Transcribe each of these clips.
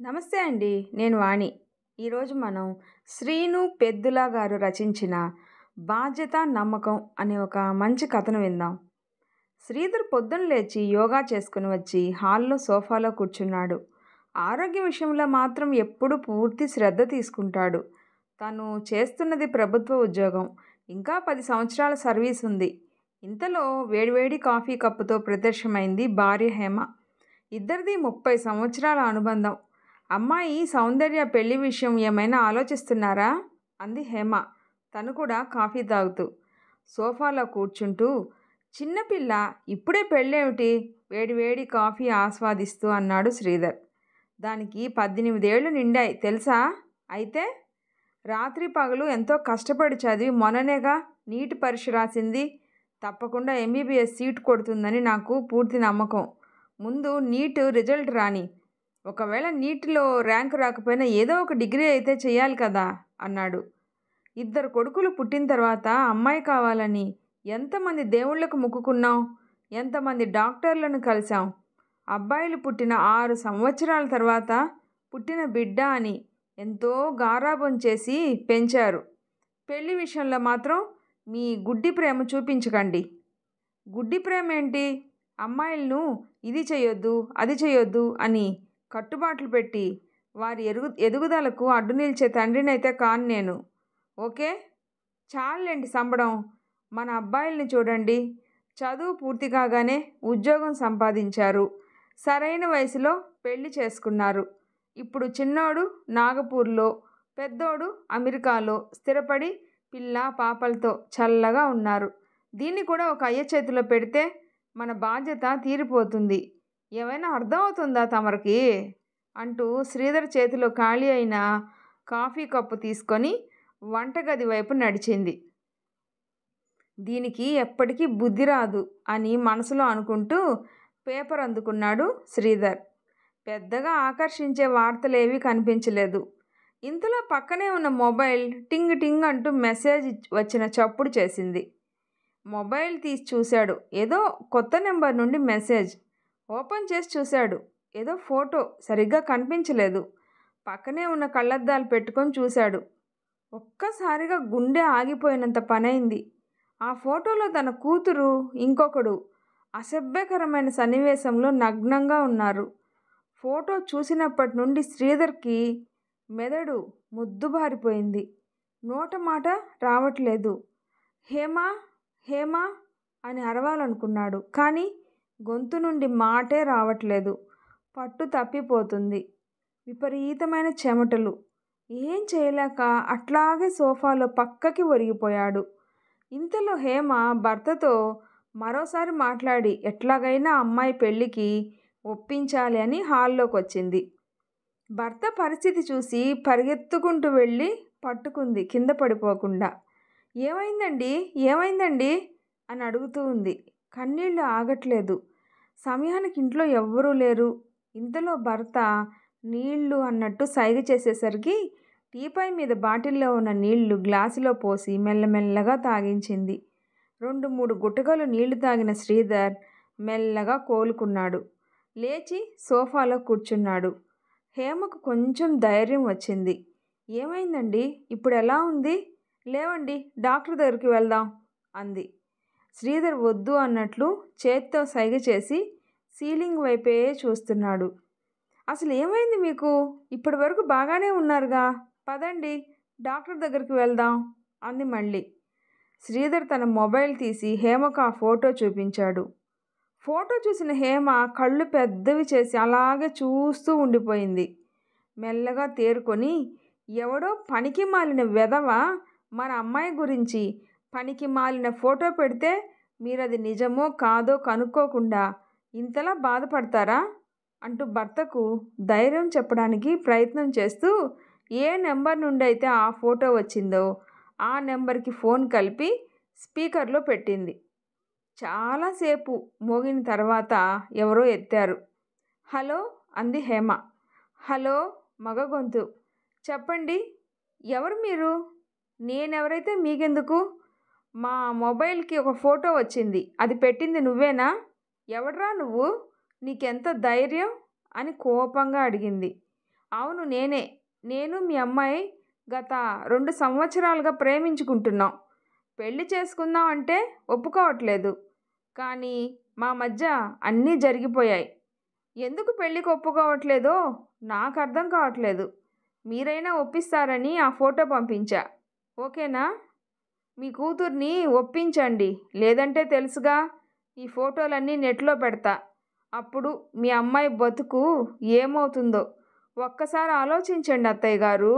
నమస్తే అండి. నేను వాణి. ఈరోజు మనం శ్రీను పెద్దుల గారు రచించిన 'బాధ్యత నమ్మకం' అనే ఒక మంచి కథను విందాం. శ్రీధర్ పొద్దున లేచి యోగా చేసుకుని వచ్చి హాల్లో సోఫాలో కూర్చున్నాడు. ఆరోగ్య విషయంలో మాత్రం ఎప్పుడూ పూర్తి శ్రద్ధ తీసుకుంటాడు. తను చేస్తున్నది ప్రభుత్వ ఉద్యోగం. ఇంకా 10 సంవత్సరాల సర్వీస్ ఉంది. ఇంతలో వేడివేడి కాఫీ కప్పుతో ప్రత్యక్షమైంది భార్య హేమ. ఇద్దరిది 30 సంవత్సరాల అనుబంధం. అమ్మాయి సౌందర్య పెళ్లి విషయం ఏమైనా ఆలోచిస్తున్నారా? అంది హేమ. తను కూడా కాఫీ తాగుతూ. సోఫాలో కూర్చుంటూ, చిన్నపిల్ల, ఇప్పుడే పెళ్ళేమిటి? వేడివేడి కాఫీ ఆస్వాదిస్తూ అన్నాడు శ్రీధర్. దానికి 18 ఏళ్ళు నిండాయి తెలుసా? అయితే రాత్రి పగలు ఎంతో కష్టపడి చదివి మొన్ననేగా నీట్ పరీక్ష రాసింది. తప్పకుండా ఎంబీబీఎస్ సీటు కొడుతుందని నాకు పూర్తి నమ్మకం. ముందు నీట్ రిజల్ట్ రాని. ఒకవేళ నీటిలో ర్యాంకు రాకపోయినా ఏదో ఒక డిగ్రీ అయితే చేయాలి కదా అన్నాడు. 2 కొడుకులు పుట్టిన తర్వాత అమ్మాయి కావాలని ఎంతమంది దేవుళ్లకు మొక్కుకున్నాం, ఎంతమంది డాక్టర్లను కలిసాం. అబ్బాయిలు పుట్టిన 6 సంవత్సరాల తర్వాత పుట్టిన బిడ్డ అని ఎంతో గారాబం చేసి పెంచారు. పెళ్లి విషయంలో మాత్రం మీ గుడ్డి ప్రేమ చూపించకండి. గుడ్డి ప్రేమ ఏంటి? అమ్మాయిలను ఇది చేయొద్దు అది చేయొద్దు అని కట్టుబాట్లు పెట్టి వారి ఎదుగుదలకు అడ్డు నిలిచే తండ్రినైతే కాను నేను. ఓకే, చాలండి సంబడం. మన అబ్బాయిల్ని చూడండి. చదువు పూర్తి కాగానే ఉద్యోగం సంపాదించారు. సరైన వయసులో పెళ్లి చేసుకున్నారు. ఇప్పుడు చిన్నోడు నాగపూర్లో, పెద్దోడు అమెరికాలో స్థిరపడి పిల్ల పాపలతో చల్లగా ఉన్నారు. దీన్ని కూడా ఒక అయ్య చేతిలో పెడితే మన బాధ్యత తీరిపోతుంది. ఏమైనా అర్థం అవుతుందా తమరికి? అంటూ శ్రీధర్ చేతిలో ఖాళీ అయిన కాఫీ కప్పు తీసుకొని వంటగది వైపు నడిచింది. దీనికి ఎప్పటికీ బుద్ధి రాదు అని మనసులో అనుకుంటూ పేపర్ అందుకున్నాడు శ్రీధర్. పెద్దగా ఆకర్షించే వార్తలేవీ కనిపించలేదు. ఇంతలో పక్కనే ఉన్న మొబైల్ టింగ్ టింగ్ అంటూ మెసేజ్ వచ్చిన చప్పుడు చేసింది. మొబైల్ తీసి చూశాడు. ఏదో కొత్త నెంబర్ నుండి మెసేజ్. ఓపెన్ చేసి చూశాడు. ఏదో ఫోటో సరిగ్గా కనిపించలేదు. పక్కనే ఉన్న కళ్ళద్దాలు పెట్టుకొని చూశాడు. ఒక్కసారిగా గుండె ఆగిపోయినంత పనైంది. ఆ ఫోటోలో తన కూతురు, ఇంకొకడు అసభ్యకరమైన సన్నివేశంలో నగ్నంగా ఉన్నారు. ఫోటో చూసినప్పటి నుండి శ్రీధర్కి మెదడు ముద్దుబారిపోయింది. నోట మాట రావట్లేదు. హేమా హేమా అని అరవాలనుకున్నాడు. కానీ గొంతు నుండి మాటే రావట్లేదు. పట్టు తప్పిపోతుంది. విపరీతమైన చెమటలు. ఏం చేయలేక అట్లాగే సోఫాలో పక్కకి ఒరిగిపోయాడు. ఇంతలో హేమ భర్తతో మరోసారి మాట్లాడి ఎట్లాగైనా అమ్మాయి పెళ్ళికి ఒప్పించాలి అని హాల్లోకి వచ్చింది. భర్త పరిస్థితి చూసి పరిగెత్తుకుంటూ వెళ్ళి పట్టుకుంది కింద పడిపోకుండా. ఏమైందండి ఏమైందండి అని అడుగుతూ ఉంది. కన్నీళ్లు ఆగట్లేదు. సమయానికి ఇంట్లో ఎవ్వరూ లేరు. ఇంతలో భర్త నీళ్లు అన్నట్టు సైగ చేసేసరికి టీపై మీద బాటిల్లో ఉన్న నీళ్లు గ్లాసులో పోసి మెల్లమెల్లగా తాగించింది. 2-3 గుటకలు నీళ్లు తాగిన శ్రీధర్ మెల్లగా కోలుకున్నాడు. లేచి సోఫాలో కూర్చున్నాడు. హేమకు కొంచెం ధైర్యం వచ్చింది. ఏమైందండి? ఇప్పుడు ఎలా ఉంది? లేవండి, డాక్టర్ దగ్గరికి వెళ్దాం అంది. శ్రీధర్ వద్దు అన్నట్లు చేత్తో సైగ చేసి సీలింగ్ వైపే చూస్తున్నాడు. అసలు ఏమైంది మీకు? ఇప్పటి వరకు బాగానే ఉన్నారుగా. పదండి, డాక్టర్ దగ్గరికి వెళ్దాం అంది మళ్ళీ. శ్రీధర్ తన మొబైల్ తీసి హేమకు ఆ ఫోటో చూపించాడు. ఫోటో చూసిన హేమ కళ్ళు పెద్దవి చేసి అలాగే చూస్తూ ఉండిపోయింది. మెల్లగా తేరుకొని, ఎవడో పనికి మాలిన వెధవ మన అమ్మాయి గురించి పనికి మాలిన ఫోటో పెడితే మీరది నిజమో కాదో కనుక్కోకుండా ఇంతలా బాధపడతారా అంటూ భర్తకు ధైర్యం చెప్పడానికి ప్రయత్నం చేస్తూ ఏ నెంబర్ నుండి అయితే ఆ ఫోటో వచ్చిందో ఆ నెంబర్కి ఫోన్ కలిపి స్పీకర్లో పెట్టింది. చాలాసేపు మోగిన తర్వాత ఎవరో ఎత్తారు. హలో అంది హేమ. హలో మగ గొంతు. చెప్పండి, ఎవరు మీరు? నేనెవరైతే మీకెందుకు? మా మొబైల్కి ఒక ఫోటో వచ్చింది. అది పెట్టింది నువ్వేనా? ఎవడ్రా నువ్వు? నీకెంత ధైర్యం అని కోపంగా అడిగింది. అవును నేనే. నేను మీ అమ్మాయి గత 2 సంవత్సరాలుగా ప్రేమించుకుంటున్నాం. పెళ్లి చేసుకుందాం అంటే ఒప్పుకోవట్లేదు. కానీ మా మధ్య అన్నీ జరిగిపోయాయి. ఎందుకు పెళ్ళికి ఒప్పుకోవట్లేదో నాకు అర్థం కావట్లేదు. మీరైనా ఒప్పిస్తారని ఆ ఫోటో పంపించా. ఓకేనా? మీ కూతుర్ని ఒప్పించండి. లేదంటే తెలుసుగా, ఈ ఫోటోలన్నీ నెట్లో పెడతా. అప్పుడు మీ అమ్మాయి బతుకు ఏమవుతుందో ఒక్కసారి ఆలోచించండి అత్తయ్య గారు.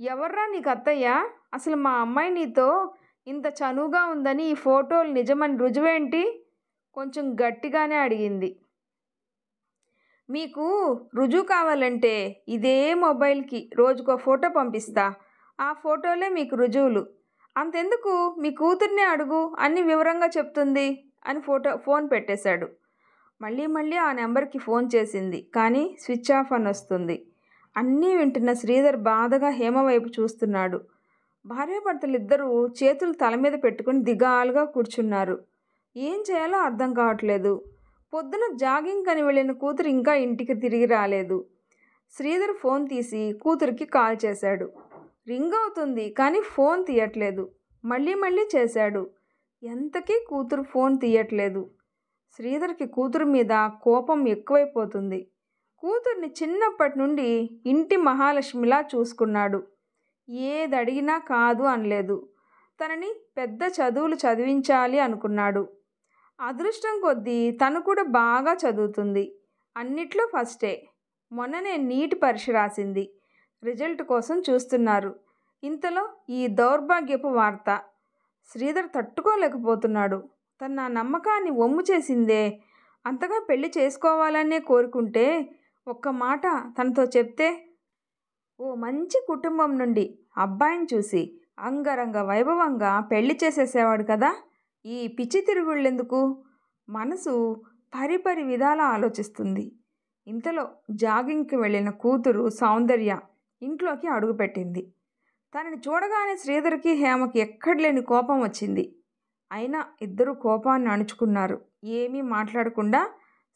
ఎవర్రా నీకు అత్తయ్య? అసలు మా అమ్మాయి నీతో ఇంత చనువుగా ఉందని ఈ ఫోటోలు నిజమని రుజువేంటి? కొంచెం గట్టిగానే అడిగింది. మీకు రుజువు కావాలంటే ఇదే మొబైల్కి రోజుకో ఫోటో పంపిస్తా. ఆ ఫోటోలే మీకు రుజువులు. అంతెందుకు, మీ కూతుర్నే అడుగు, అన్ని వివరంగా చెప్తుంది అని ఫోన్ పెట్టేశాడు. మళ్ళీ మళ్ళీ ఆ నెంబర్కి ఫోన్ చేసింది. కానీ స్విచ్ ఆఫ్ అని వస్తుంది. అన్నీ వింటున్న శ్రీధర్ బాధగా హేమ వైపు చూస్తున్నాడు. భార్యాభర్తలిద్దరూ చేతులు తల మీద పెట్టుకుని దిగాలుగా కూర్చున్నారు. ఏం చేయాలో అర్థం కావట్లేదు. పొద్దున జాగింగ్ అని వెళ్ళిన కూతురు ఇంకా ఇంటికి తిరిగి రాలేదు. శ్రీధర్ ఫోన్ తీసి కూతురికి కాల్ చేశాడు. రింగ్ అవుతుంది కానీ ఫోన్ తీయట్లేదు. మళ్ళీ మళ్ళీ చేశాడు. ఎంతకీ కూతురు ఫోన్ తీయట్లేదు. శ్రీధర్కి కూతురు మీద కోపం ఎక్కువైపోతుంది. కూతుర్ని చిన్నప్పటి నుండి ఇంటి మహాలక్ష్మిలా చూసుకున్నాడు. ఏది అడిగినా కాదు అనలేదు. తనని పెద్ద చదువులు చదివించాలి అనుకున్నాడు. అదృష్టం కొద్దీ తను కూడా బాగా చదువుతుంది. అన్నిట్లో ఫస్టే. మొన్ననే నీట్ పరీక్ష రాసింది. రిజల్ట్ కోసం చూస్తున్నారు. ఇంతలో ఈ దౌర్భాగ్యపు వార్త. శ్రీధర్ తట్టుకోలేకపోతున్నాడు. తన నా నమ్మకాన్ని వమ్ము చేసిందే. అంతగా పెళ్లి చేసుకోవాలనే కోరుకుంటే ఒక్క మాట తనతో చెప్తే ఓ మంచి కుటుంబం నుండి అబ్బాయిని చూసి అంగరంగ వైభవంగా పెళ్లి చేసేసేవాడు కదా. ఈ పిచ్చి తిరుగుళ్ళెందుకు? మనసు పరిపరి విధాలా ఆలోచిస్తుంది. ఇంతలో జాగింగ్కి వెళ్ళిన కూతురు సౌందర్య ఇంట్లోకి అడుగుపెట్టింది. తనని చూడగానే శ్రీధర్కి హేమకి ఎక్కడలేని కోపం వచ్చింది. అయినా ఇద్దరు కోపాన్ని అణుచుకున్నారు. ఏమీ మాట్లాడకుండా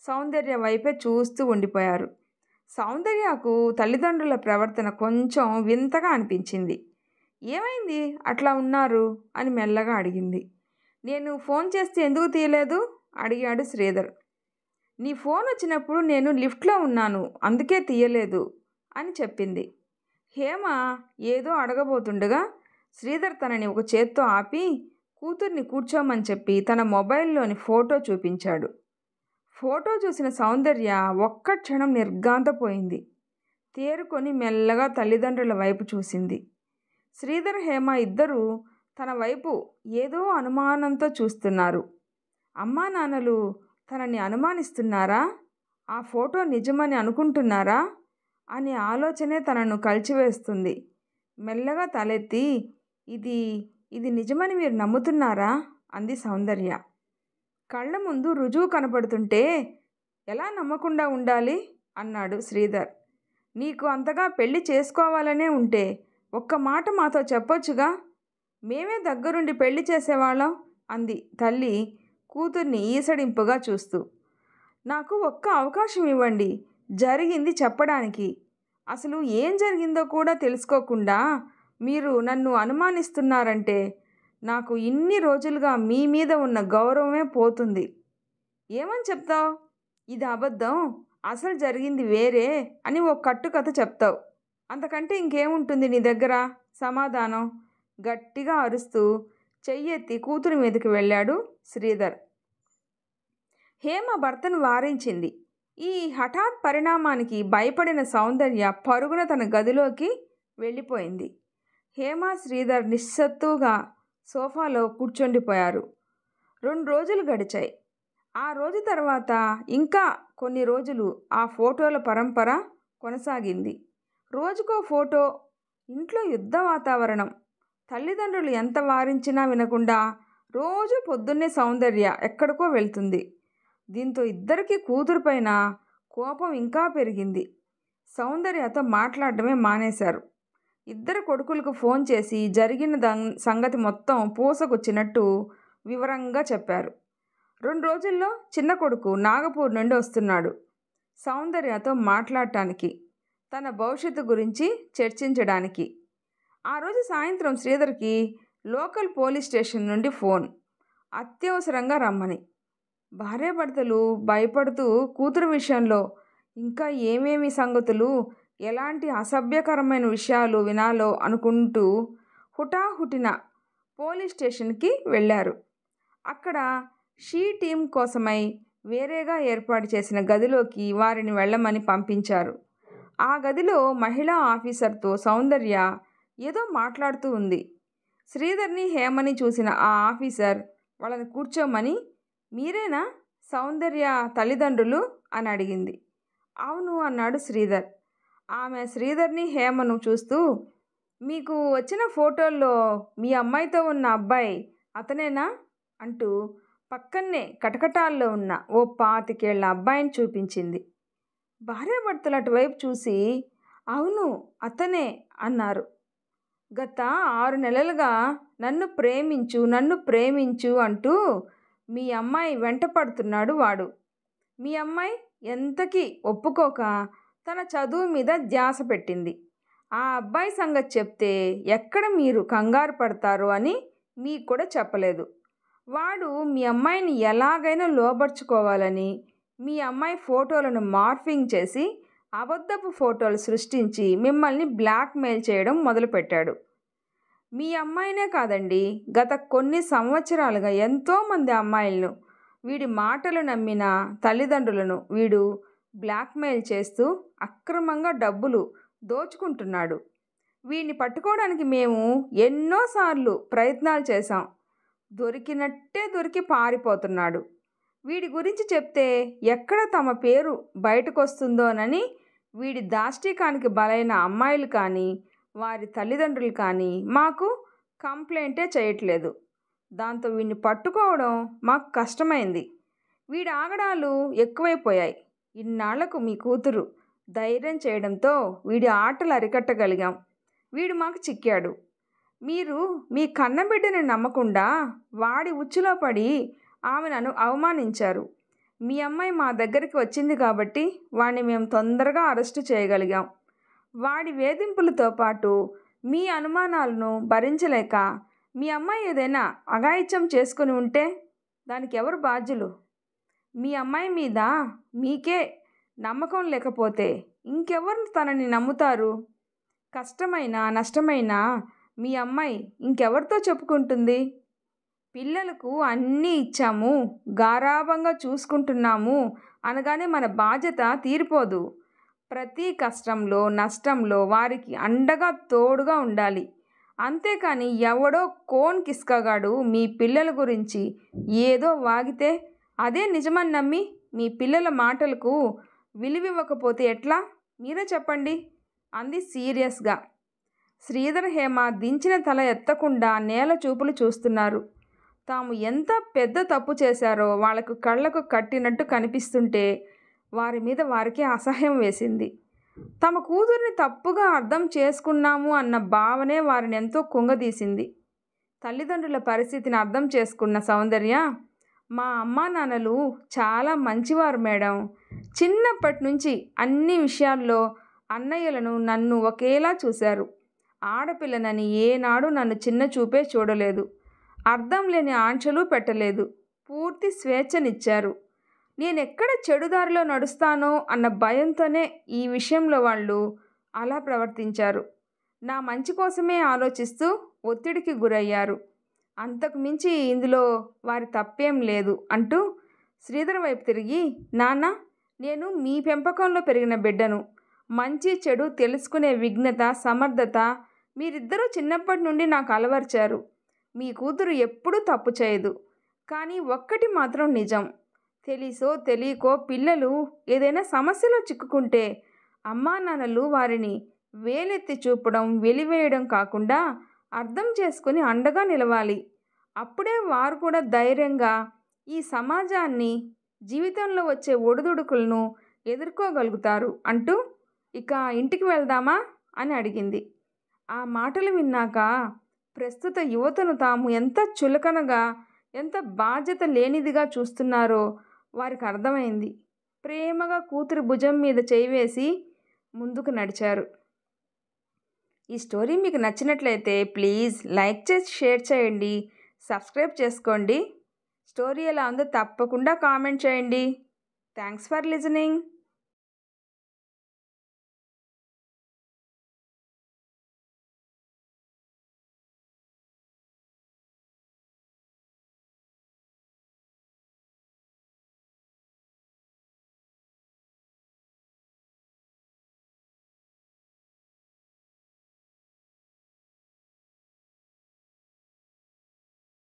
సౌందర్య వైపే చూస్తూ ఉండిపోయారు. సౌందర్యకు తల్లిదండ్రుల ప్రవర్తన కొంచెం వింతగా అనిపించింది. ఏమైంది అట్లా ఉన్నారు అని మెల్లగా అడిగింది. నేను ఫోన్ చేస్తే ఎందుకు తీయలేదు అడిగాడు శ్రీధర్. నీ ఫోన్ వచ్చినప్పుడు నేను లిఫ్ట్లో ఉన్నాను, అందుకే తీయలేదు అని చెప్పింది. హేమ ఏదో అడగబోతుండగా శ్రీధర్ తనని ఒక చేత్తో ఆపి కూతుర్ని కూర్చోమని చెప్పి తన మొబైల్లోని ఫోటో చూపించాడు. ఫోటో చూసిన సౌందర్య ఒక్క క్షణం నిర్ఘాంతపోయింది. తేరుకొని మెల్లగా తల్లిదండ్రుల వైపు చూసింది. శ్రీధర్ హేమ ఇద్దరూ తన వైపు ఏదో అనుమానంతో చూస్తున్నారు. అమ్మా నాన్నలు తనని అనుమానిస్తున్నారా? ఆ ఫోటో నిజమని అనుకుంటున్నారా అనే ఆలోచనే తనను కలిచివేస్తుంది. మెల్లగా తలెత్తి ఇది ఇది నిజమని మీరు నమ్ముతున్నారా అంది సౌందర్య. కళ్ళ ముందు రుజువు కనపడుతుంటే ఎలా నమ్మకుండా ఉండాలి అన్నాడు శ్రీధర్. నీకు అంతగా పెళ్లి చేసుకోవాలనే ఉంటే ఒక్క మాట మాతో చెప్పొచ్చుగా, మేమే దగ్గరుండి పెళ్లి చేసేవాళ్ళం అంది తల్లి కూతుర్ని ఈసడింపుగా చూస్తూ. నాకు ఒక్క అవకాశం ఇవ్వండి జరిగింది చెప్పడానికి. అసలు ఏం జరిగిందో కూడా తెలుసుకోకుండా మీరు నన్ను అనుమానిస్తున్నారంటే నాకు ఇన్ని రోజులుగా మీ మీద ఉన్న గౌరవమే పోతుంది. ఏమని చెప్తావు? ఇది అబద్ధం, అసలు జరిగింది వేరే అని ఓ కట్టుకథ చెప్తావు. అంతకంటే ఇంకేముంటుంది నీ దగ్గర సమాధానం? గట్టిగా అరుస్తూ చెయ్యెత్తి కూతురి మీదకి వెళ్ళాడు శ్రీధర్. హేమ భర్తను వారించింది. ఈ హఠాత్ పరిణామానికి భయపడిన సౌందర్య పరుగున తన గదిలోకి వెళ్ళిపోయింది. హేమ శ్రీధర్ నిస్సత్తుగా సోఫాలో కూర్చుండిపోయారు. 2 రోజులు గడిచాయి. ఆ రోజు తర్వాత ఇంకా కొన్ని రోజులు ఆ ఫోటోల పరంపర కొనసాగింది. రోజుకో ఫోటో. ఇంట్లో యుద్ధ వాతావరణం. తల్లిదండ్రులు ఎంత వారించినా వినకుండా రోజు పొద్దున్నే సౌందర్య ఎక్కడికో వెళ్తుంది. దీంతో ఇద్దరికీ కూతురుపైన కోపం ఇంకా పెరిగింది. సౌందర్యతో మాట్లాడడమే మానేశారు. ఇద్దరు కొడుకులకు ఫోన్ చేసి జరిగిన సంగతి మొత్తం పూసకొచ్చినట్టు వివరంగా చెప్పారు. 2 రోజుల్లో చిన్న కొడుకు నాగపూర్ నుండి వస్తున్నాడు సౌందర్యతో మాట్లాడటానికి. తన భవిష్యత్తు గురించి చర్చించడానికి. ఆ రోజు సాయంత్రం శ్రీధర్కి లోకల్ పోలీస్ స్టేషన్ నుండి ఫోన్, అత్యవసరంగా రమ్మని. భార్యాభర్తలు భయపడుతూ కూతురు విషయంలో ఇంకా ఏమేమి సంగతులు, ఎలాంటి అసభ్యకరమైన విషయాలు వినాలో అనుకుంటూ హుటాహుటిన పోలీస్ స్టేషన్కి వెళ్ళారు. అక్కడ షీ టీం కోసమై వేరేగా ఏర్పాటు చేసిన గదిలోకి వారిని వెళ్ళమని పంపించారు. ఆ గదిలో మహిళా ఆఫీసర్తో సౌందర్య ఏదో మాట్లాడుతూ ఉంది. శ్రీధర్ని హేమని చూసిన ఆ ఆఫీసర్ వాళ్ళని కూర్చోమని, మీరేనా సౌందర్య తల్లిదండ్రులు అని అడిగింది. అవును అన్నాడు శ్రీధర్. ఆమె శ్రీధర్ని హేమను చూస్తూ, మీకు వచ్చిన ఫోటోల్లో మీ అమ్మాయితో ఉన్న అబ్బాయి అతనేనా అంటూ పక్కనే కటకటాల్లో ఉన్న ఓ 25 ఏళ్ల అబ్బాయిని చూపించింది. భార్యాభర్తలు అటువైపు చూసి అవును అతనే అన్నారు. గత 6 నెలలుగా నన్ను ప్రేమించు అంటూ మీ అమ్మాయి వెంట పడుతున్నాడు వాడు. మీ అమ్మాయి ఎంతకీ ఒప్పుకోక తన చదువు మీద ధ్యాస పెట్టింది. ఆ అబ్బాయి సంగతి చెప్తే ఎక్కడ మీరు కంగారు పడతారో అని మీకు కూడా చెప్పలేదు. వాడు మీ అమ్మాయిని ఎలాగైనా లోబర్చుకోవాలని మీ అమ్మాయి ఫోటోలను మార్ఫింగ్ చేసి అబద్ధపు ఫోటోలు సృష్టించి మిమ్మల్ని బ్లాక్మెయిల్ చేయడం మొదలుపెట్టాడు. మీ అమ్మాయినే కాదండి, గత కొన్ని సంవత్సరాలుగా ఎంతోమంది అమ్మాయిలను, వీడి మాటలు నమ్మిన తల్లిదండ్రులను వీడు బ్లాక్మెయిల్ చేస్తూ అక్రమంగా డబ్బులు దోచుకుంటున్నాడు. వీడిని పట్టుకోవడానికి మేము ఎన్నోసార్లు ప్రయత్నాలు చేశాం. దొరికినట్టే దొరికి పారిపోతున్నాడు. వీడి గురించి చెప్తే ఎక్కడ తమ పేరు బయటకొస్తుందోనని వీడి దాష్టికానికి బలైన అమ్మాయిలు కానీ వారి తల్లిదండ్రులు కానీ మాకు కంప్లైంటే చేయట్లేదు. దాంతో వీడిని పట్టుకోవడం మాకు కష్టమైంది. వీడి ఆగడాలు ఎక్కువైపోయాయి. ఇన్నాళ్లకు మీ కూతురు ధైర్యం చేయడంతో వీడి ఆటలు అరికట్టగలిగాం. వీడు మాకు చిక్కాడు. మీరు మీ కన్నబిడ్డని నమ్మకుండా వాడి ఉచ్చులో పడి ఆమెను అవమానించారు. మీ అమ్మాయి మా దగ్గరికి వచ్చింది కాబట్టి వాడిని మేము తొందరగా అరెస్టు చేయగలిగాం. వాడి వేధింపులతో పాటు మీ అనుమానాలను భరించలేక మీ అమ్మాయి ఏదైనా అఘాయిత్యం చేసుకుని ఉంటే దానికి ఎవరు బాధ్యులు? మీ అమ్మాయి మీద మీకే నమ్మకం లేకపోతే ఇంకెవరు తనని నమ్ముతారు? కష్టమైనా నష్టమైనా మీ అమ్మాయి ఇంకెవరితో చెప్పుకుంటుంది? పిల్లలకు అన్నీ ఇచ్చాము, గారాబంగా చూసుకుంటున్నాము అనగానే మన బాధ్యత తీరిపోదు. ప్రతి కష్టంలో నష్టంలో వారికి అండగా తోడుగా ఉండాలి. అంతేకాని ఎవడో కోన్ కిస్కగాడు మీ పిల్లల గురించి ఏదో వాగితే అదే నిజమని నమ్మి మీ పిల్లల మాటలకు విలువివ్వకపోతే ఎట్లా? మీరే చెప్పండి అంది సీరియస్గా. శ్రీధర్ హేమ దించిన తల ఎత్తకుండా నేల చూపులు చూస్తున్నారు. తాము ఎంత పెద్ద తప్పు చేశారో వాళ్లకు కళ్ళకు కట్టినట్టు కనిపిస్తుంటే వారి మీద వారికే అసహ్యం వేసింది. తమ కూతుర్ని తప్పుగా అర్థం చేసుకున్నాము అన్న భావనే వారిని ఎంతో కుంగదీసింది. తల్లిదండ్రుల పరిస్థితిని అర్థం చేసుకున్న సౌందర్య, మా అమ్మా నాన్నలు చాలా మంచివారు మేడం. చిన్నప్పటి నుంచి అన్ని విషయాల్లో అన్నయ్యలను నన్ను ఒకేలా చూశారు. ఆడపిల్లనని ఏనాడు నన్ను చిన్న చూపే చూడలేదు. అర్థం లేని ఆంక్షలు పెట్టలేదు. పూర్తి స్వేచ్ఛనిచ్చారు. నేనెక్కడ చెడుదారిలో నడుస్తానో అన్న భయంతోనే ఈ విషయంలో వాళ్ళు అలా ప్రవర్తించారు. నా మంచి కోసమే ఆలోచిస్తూ ఒత్తిడికి గురయ్యారు. అంతకు మించి ఇందులో వారి తప్పేం లేదు అంటూ శ్రీధర్ వైపు తిరిగి, నాన్న, నేను మీ పెంపకంలో పెరిగిన బిడ్డను. మంచి చెడు తెలుసుకునే విజ్ఞత, సమర్థత మీరిద్దరూ చిన్నప్పటి నుండి నాకు అలవర్చారు. మీ కూతురు ఎప్పుడూ తప్పు చేయదు. కానీ ఒక్కటి మాత్రం నిజం, తెలిసో తెలియకో పిల్లలు ఏదైనా సమస్యలో చిక్కుకుంటే అమ్మా నాన్నలు వారిని వేలెత్తి చూపడం, వెలివేయడం కాకుండా అర్థం చేసుకుని అండగా నిలవాలి. అప్పుడే వారు కూడా ధైర్యంగా ఈ సమాజాన్ని, జీవితంలో వచ్చే ఒడిదుడుకులను ఎదుర్కోగలుగుతారు అంటూ, ఇక ఇంటికి వెళ్దామా అని అడిగింది. ఆ మాటలు విన్నాక ప్రస్తుత యువతను తాము ఎంత చులకనగా, ఎంత బాధ్యత లేనిదిగా చూస్తున్నారో వారికి అర్థమైంది. ప్రేమగా కూతురి భుజం మీద చేయి వేసి, ముందుకు నడిచారు. ఈ స్టోరీ మీకు నచ్చినట్లయితే ప్లీజ్ లైక్ చేసి షేర్ చేయండి, సబ్స్క్రైబ్ చేసుకోండి. స్టోరీ ఎలా ఉందో తప్పకుండా కామెంట్ చేయండి. Thanks for listening.